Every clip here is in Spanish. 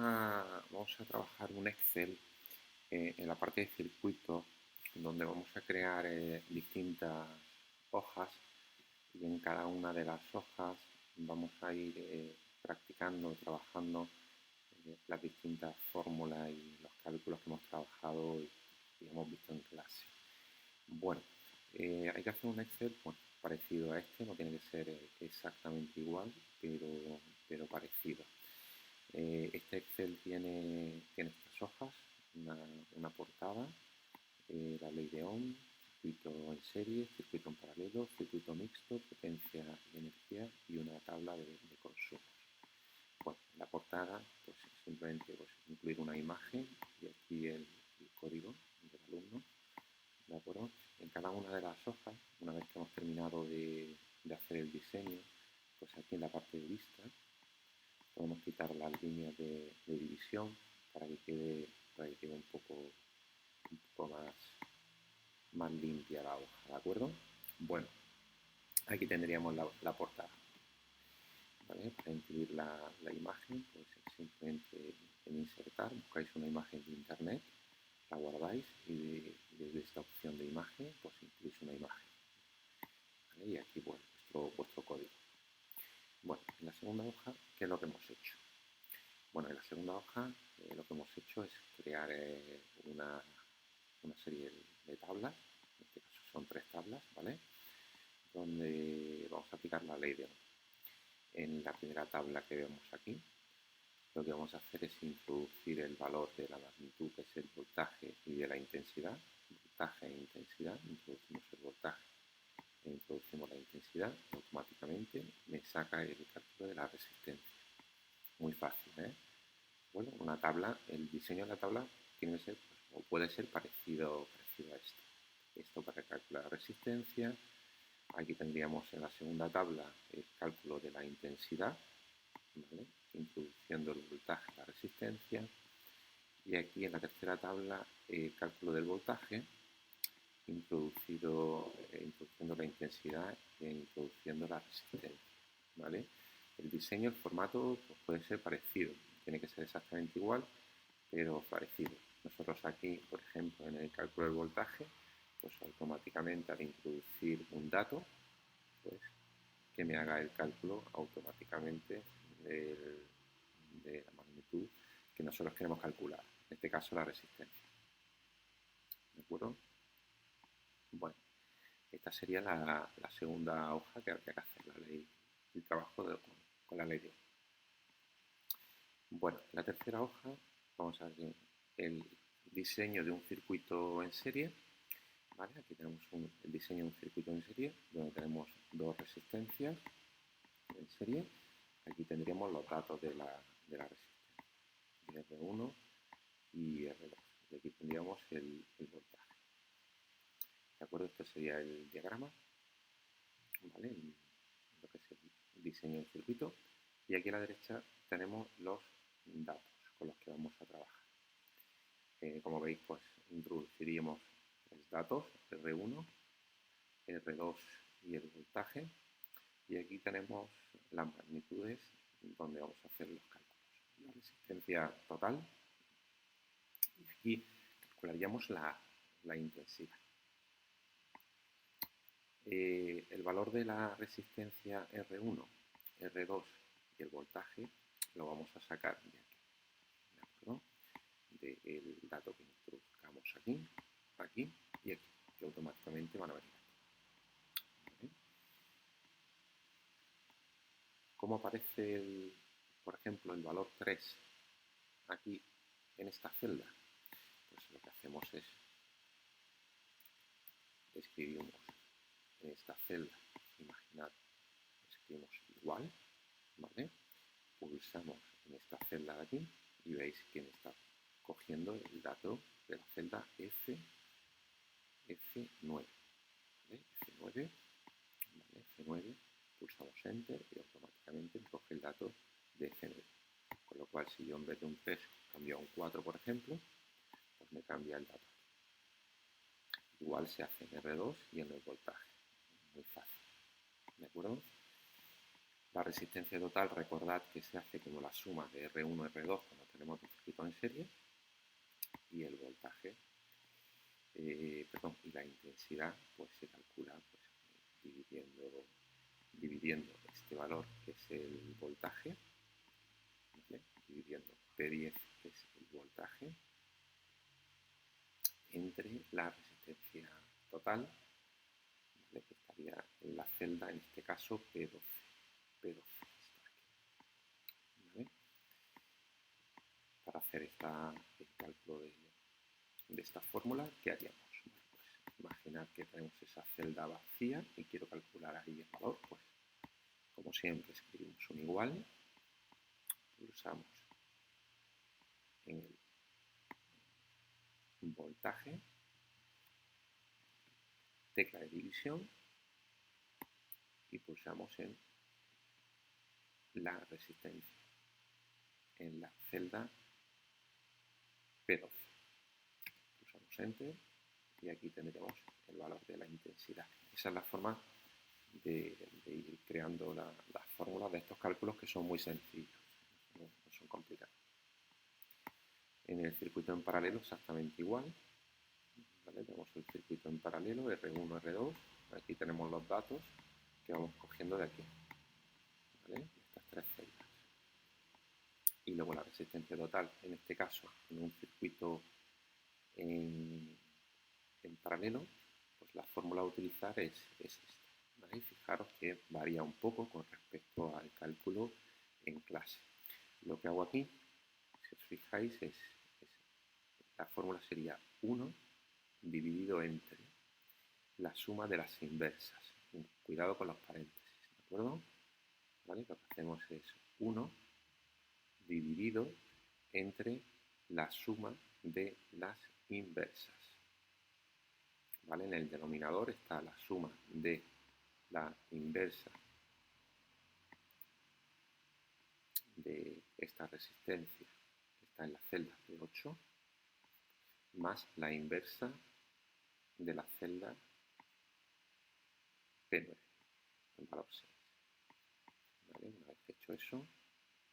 vamos a trabajar un Excel en la parte de circuitos, donde vamos a crear distintas hojas y en cada una de las hojas vamos a ir practicando, trabajando las distintas fórmulas y los cálculos que hemos trabajado y hemos visto en clase. Bueno, hay que hacer un Excel parecido a este, no tiene que ser exactamente igual, pero parecido. Este Excel tiene estas hojas, una portada, la ley de Ohm, circuito en serie, circuito en paralelo, circuito mixto, potencia y energía y una tabla de consumos. Bueno, en la portada pues simplemente incluir una imagen y aquí el código del alumno. ¿De acuerdo? En cada una de las hojas, una vez que hemos terminado de hacer el diseño, pues aquí en la parte de vista podemos quitar las líneas de división para que quede un poco más limpia la hoja, ¿de acuerdo? Bueno, aquí tendríamos la portada. ¿Vale? Para incluir la imagen, pues simplemente en insertar, buscáis una imagen de internet, la guardáis y desde esta opción de imagen, pues incluís una imagen. ¿Vale? Y aquí pues, vuestro código. Bueno, en la segunda hoja, ¿qué es lo que hemos hecho? Bueno, en la segunda hoja lo que hemos hecho es crear una serie de tablas, en este caso son 3 tablas, ¿vale? Donde vamos a aplicar la ley de Ohm. En la primera tabla que vemos aquí, lo que vamos a hacer es introducir el valor de la magnitud, que es el voltaje, y de la intensidad, voltaje e intensidad. Introducimos el voltaje e introducimos la intensidad, automáticamente me saca el cálculo de la resistencia. Muy fácil, ¿eh? Bueno, una tabla, el diseño de la tabla tiene que ser, o puede ser parecido a esto. Esto para calcular la resistencia. Aquí tendríamos en la segunda tabla el cálculo de la intensidad, ¿vale? Introduciendo el voltaje, la resistencia. Y aquí en la tercera tabla el cálculo del voltaje, introduciendo la intensidad e introduciendo la resistencia, ¿vale? El diseño, el formato pues puede ser parecido, tiene que ser exactamente igual, pero parecido. Nosotros aquí, por ejemplo, en el cálculo del voltaje, pues automáticamente al introducir un dato, pues que me haga el cálculo automáticamente de la magnitud que nosotros queremos calcular, en este caso la resistencia. ¿De acuerdo? Bueno, esta sería la segunda hoja que habría que hacer, el trabajo con la ley de Ohm. Bueno, la tercera hoja vamos a ver el diseño de un circuito en serie. ¿Vale? Aquí tenemos el diseño de un circuito en serie donde tenemos 2 resistencias en serie. Aquí tendríamos los datos de la resistencia, R1 y R2. Y aquí tendríamos el voltaje. ¿De acuerdo? Este sería el diagrama, ¿vale? Lo que es el diseño del circuito. Y aquí a la derecha tenemos los datos con los que vamos a trabajar. Como veis, pues introduciríamos los datos, R1, R2 y el voltaje. Y aquí tenemos las magnitudes donde vamos a hacer los cálculos. La resistencia total. Y aquí calcularíamos la intensidad. El valor de la resistencia R1, R2 y el voltaje lo vamos a sacar de aquí, ¿de acuerdo? Del dato que introduzcamos aquí, aquí y aquí, que automáticamente van a venir aquí. ¿Vale? ¿Cómo aparece, por ejemplo, el valor 3 aquí en esta celda? Pues lo que hacemos es escribimos en esta celda, imaginad, escribimos igual, ¿vale? Pulsamos en esta celda de aquí y veis que me está cogiendo el dato de la celda F9, ¿vale? F9, ¿vale? F9, pulsamos Enter y automáticamente me coge el dato de F9. Con lo cual, si yo en vez de un 3 cambio a un 4, por ejemplo, pues me cambia el dato. Igual se hace en R2 y en el voltaje. Muy fácil. ¿De acuerdo? La resistencia total, recordad que se hace como la suma de R1 y R2 cuando tenemos un circuito en serie, y el voltaje, y la intensidad pues se calcula pues, dividiendo este valor que es el voltaje, ¿vale? Dividiendo P10 que es el voltaje entre la resistencia total, ¿vale? Que estaría en la celda, en este caso P12, ¿vale? Para hacer el cálculo de esta fórmula, ¿qué haríamos? Bueno, pues imaginar que tenemos esa celda vacía y quiero calcular ahí el valor, pues como siempre escribimos un igual, pulsamos en el voltaje, tecla de división y pulsamos en la resistencia, en la celda P12. Pulsamos Enter y aquí tendremos el valor de la intensidad. Esa es la forma de ir creando las fórmulas de estos cálculos, que son muy sencillos, no son complicados. En el circuito en paralelo exactamente igual, ¿vale? Tenemos el circuito en paralelo, R1, R2, aquí tenemos los datos que vamos cogiendo de aquí, ¿vale? Estas tres celdas. Y luego la resistencia total, en este caso, en un circuito en paralelo, pues la fórmula a utilizar es esta, ¿vale? Fijaros que varía un poco con respecto al cálculo en clase. Lo que hago aquí, si os fijáis, la fórmula sería 1 dividido entre la suma de las inversas. Cuidado con los paréntesis, ¿de acuerdo? ¿Vale? Lo que hacemos es 1 dividido entre la suma de las inversas. ¿Vale? En el denominador está la suma de la inversa de esta resistencia, que está en la celda P8, más la inversa de la celda P9, el valor 6. ¿Vale? Una vez hecho eso,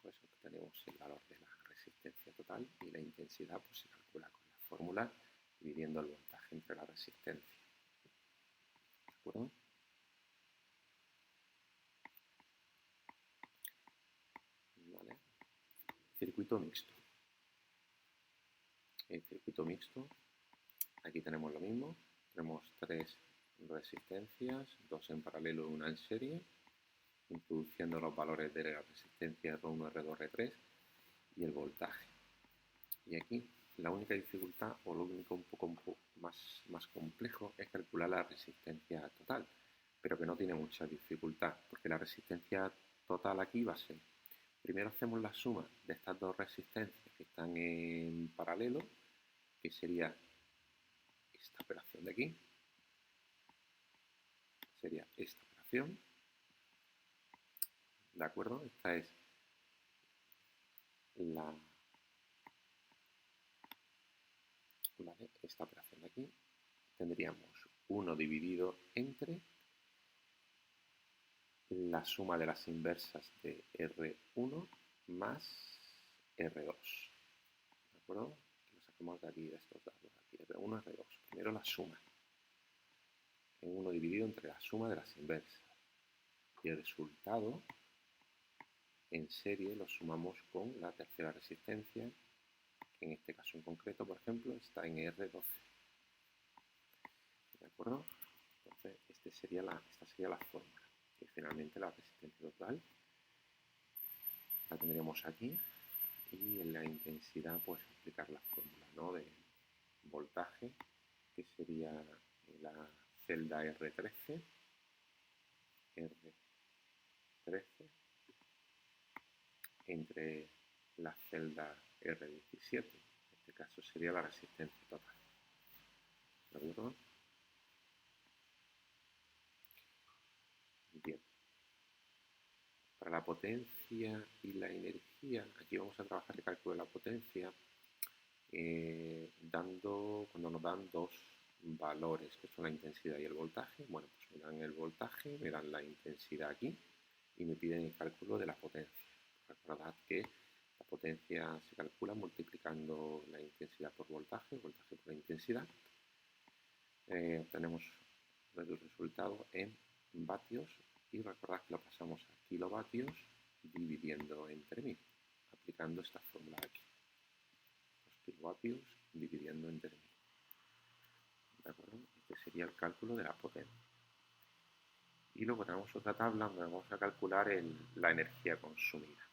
pues obtenemos el valor de la resistencia total y la intensidad pues se calcula con la fórmula dividiendo el voltaje entre la resistencia. ¿De acuerdo? ¿Vale? Circuito mixto. El circuito mixto, aquí tenemos lo mismo, tenemos tres resistencias, dos en paralelo y una en serie, introduciendo los valores de la resistencia R1, R2, R3 y el voltaje. Y aquí la única dificultad, o lo único un poco más complejo, es calcular la resistencia total, pero que no tiene mucha dificultad, porque la resistencia total aquí va a ser, primero hacemos la suma de estas dos resistencias que están en paralelo, que sería esta operación de aquí, sería esta operación, ¿de acuerdo? Esta es esta operación de aquí. Tendríamos 1 dividido entre la suma de las inversas de R1 más R2. ¿De acuerdo? Lo sacamos de aquí, de estos datos, aquí, R1, R2. Primero la suma. En 1 dividido entre la suma de las inversas. Y el resultado en serie lo sumamos con la tercera resistencia, que en este caso en concreto, por ejemplo, está en R12. ¿De acuerdo? Entonces, esta sería la fórmula. Y finalmente la resistencia total la tendríamos aquí. Y en la intensidad, pues aplicar la fórmula, ¿no? De voltaje, que sería la celda R13, entre la celda R17, en este caso sería la resistencia total. ¿De acuerdo? Bien. Para la potencia y la energía, aquí vamos a trabajar el cálculo de la potencia cuando nos dan dos valores, que son la intensidad y el voltaje. Bueno, pues me dan el voltaje, me dan la intensidad aquí, y me piden el cálculo de la potencia. Recordad que la potencia se calcula multiplicando la intensidad por voltaje, voltaje por intensidad. Obtenemos el resultado en vatios y recordad que lo pasamos a kilovatios dividiendo entre 1000, aplicando esta fórmula de aquí. Los kilovatios dividiendo entre 1000. ¿De acuerdo? Este sería el cálculo de la potencia. Y luego tenemos otra tabla donde vamos a calcular la energía consumida.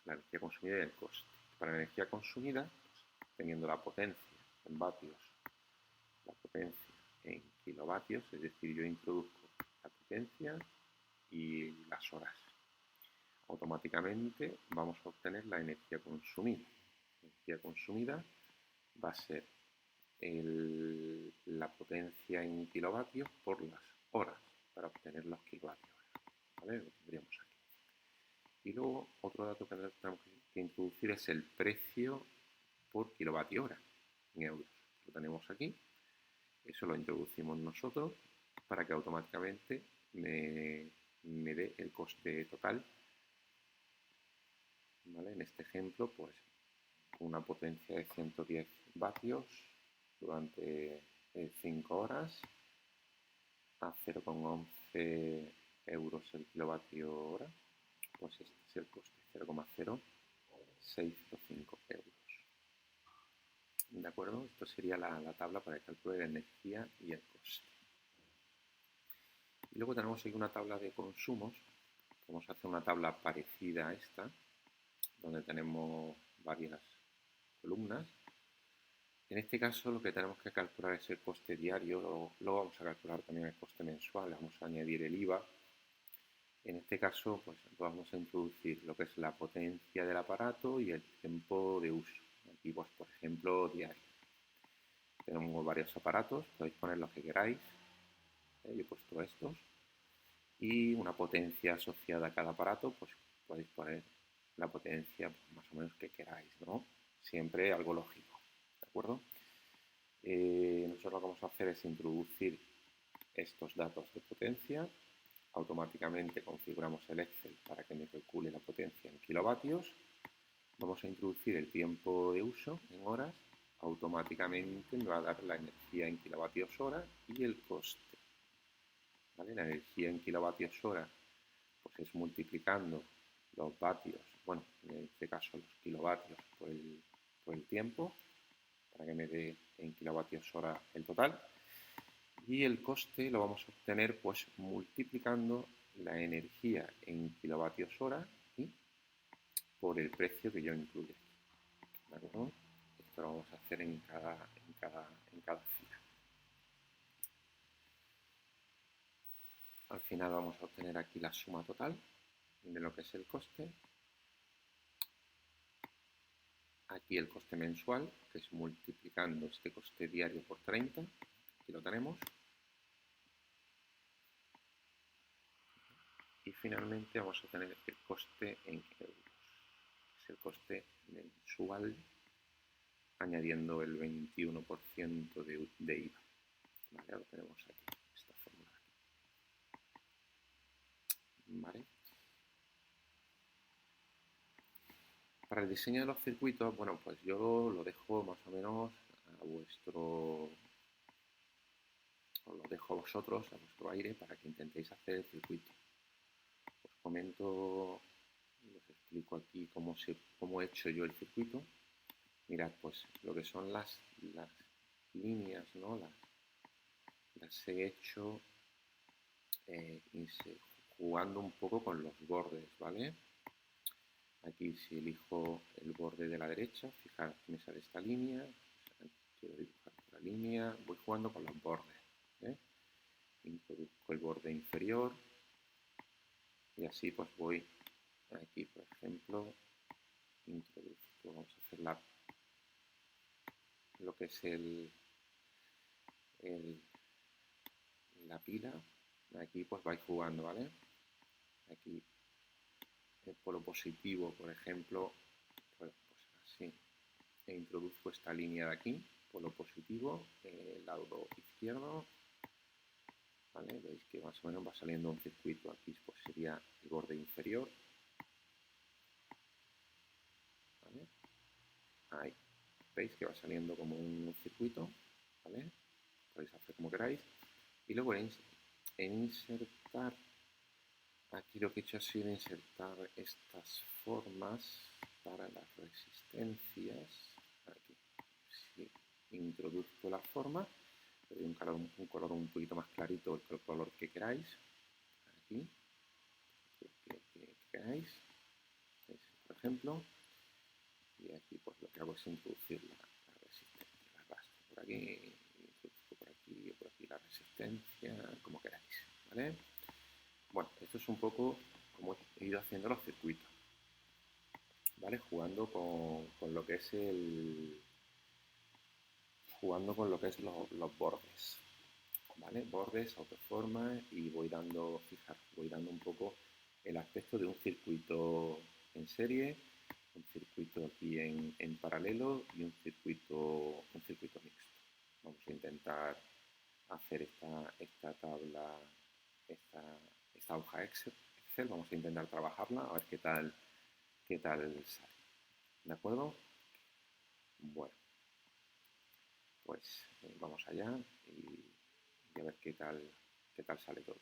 La energía consumida y el coste. Para la energía consumida, pues, teniendo la potencia en vatios, la potencia en kilovatios, es decir, yo introduzco la potencia y las horas. Automáticamente vamos a obtener la energía consumida. La energía consumida va a ser la potencia en kilovatios por las horas para obtener los kilovatios. ¿Vale? Lo tendríamos aquí. Y luego otro dato que tenemos que introducir es el precio por kilovatio hora en euros. Lo tenemos aquí. Eso lo introducimos nosotros para que automáticamente me dé el coste total. ¿Vale? En este ejemplo, pues una potencia de 110 vatios durante 5 horas a 0,11 euros el kilovatio hora, pues este es el coste, 0,0605 euros. ¿De acuerdo? Esto sería la tabla para el cálculo de la energía y el coste. Y luego tenemos aquí una tabla de consumos. Vamos a hacer una tabla parecida a esta, donde tenemos varias columnas. En este caso lo que tenemos que calcular es el coste diario, luego vamos a calcular también el coste mensual, vamos a añadir el IVA. En este caso pues vamos a introducir lo que es la potencia del aparato y el tiempo de uso. Aquí pues por ejemplo diario. Tenemos varios aparatos, podéis poner los que queráis. Yo he puesto estos. Y una potencia asociada a cada aparato, pues podéis poner la potencia pues, más o menos que queráis, ¿no? Siempre algo lógico, ¿de acuerdo? Nosotros lo que vamos a hacer es introducir estos datos de potencia. Automáticamente configuramos el Excel para que me calcule la potencia en kilovatios. Vamos a introducir el tiempo de uso en horas. Automáticamente me va a dar la energía en kilovatios hora y el coste. ¿Vale? La energía en kilovatios hora pues es multiplicando los vatios, bueno, en este caso los kilovatios por el tiempo, para que me dé en kilovatios hora el total. Y el coste lo vamos a obtener pues multiplicando la energía en kilovatios hora y por el precio que yo incluyo. ¿De acuerdo? Esto lo vamos a hacer en cada fila. Al final vamos a obtener aquí la suma total de lo que es el coste. Aquí el coste mensual, que es multiplicando este coste diario por 30. Aquí lo tenemos. Y finalmente vamos a tener el coste en euros. Es el coste mensual añadiendo el 21% de IVA. ¿Vale? Lo tenemos aquí, esta fórmula aquí. ¿Vale? Para el diseño de los circuitos, bueno, pues yo lo dejo más o menos a vuestro... Os lo dejo a vosotros, a vuestro aire, para que intentéis hacer el circuito. Os comento, os explico aquí cómo he hecho yo el circuito. Mirad, pues lo que son las líneas, ¿no? Las he hecho jugando un poco con los bordes, ¿vale? Aquí si elijo el borde de la derecha, fijaros que me sale esta línea, quiero dibujar otra línea, voy jugando con los bordes. Introduzco el borde inferior y así pues voy aquí, por ejemplo, introduzco, vamos a hacer lo que es la pila. Aquí pues vais jugando, ¿vale? Aquí el polo positivo, por ejemplo, pues así. E introduzco esta línea de aquí, polo positivo, el lado izquierdo. ¿vale? Veis que más o menos va saliendo un circuito. Aquí pues sería el borde inferior, ¿vale? Ahí. Veis que va saliendo como un circuito, ¿vale? Podéis hacer como queráis. Y luego en insertar, aquí lo que he hecho ha sido insertar estas formas para las resistencias. Aquí. Sí, introduzco la forma, le doy un color un poquito más clarito, el color que queráis. Aquí, que queráis, por ejemplo. Y aquí pues lo que hago es introducir la resistencia, la arrastro por aquí, introduzco por aquí la resistencia, como queráis, ¿vale? Bueno, esto es un poco como he ido haciendo los circuitos, ¿vale? Con lo que es jugando con lo que es los bordes, ¿vale? Bordes, autoformas y voy dando, fijar, voy dando un poco el aspecto de un circuito en serie, un circuito aquí en paralelo y un circuito mixto. Vamos a intentar hacer esta tabla, esta hoja Excel, vamos a intentar trabajarla a ver qué tal sale. ¿De acuerdo? Bueno, pues vamos allá y a ver qué tal sale todo.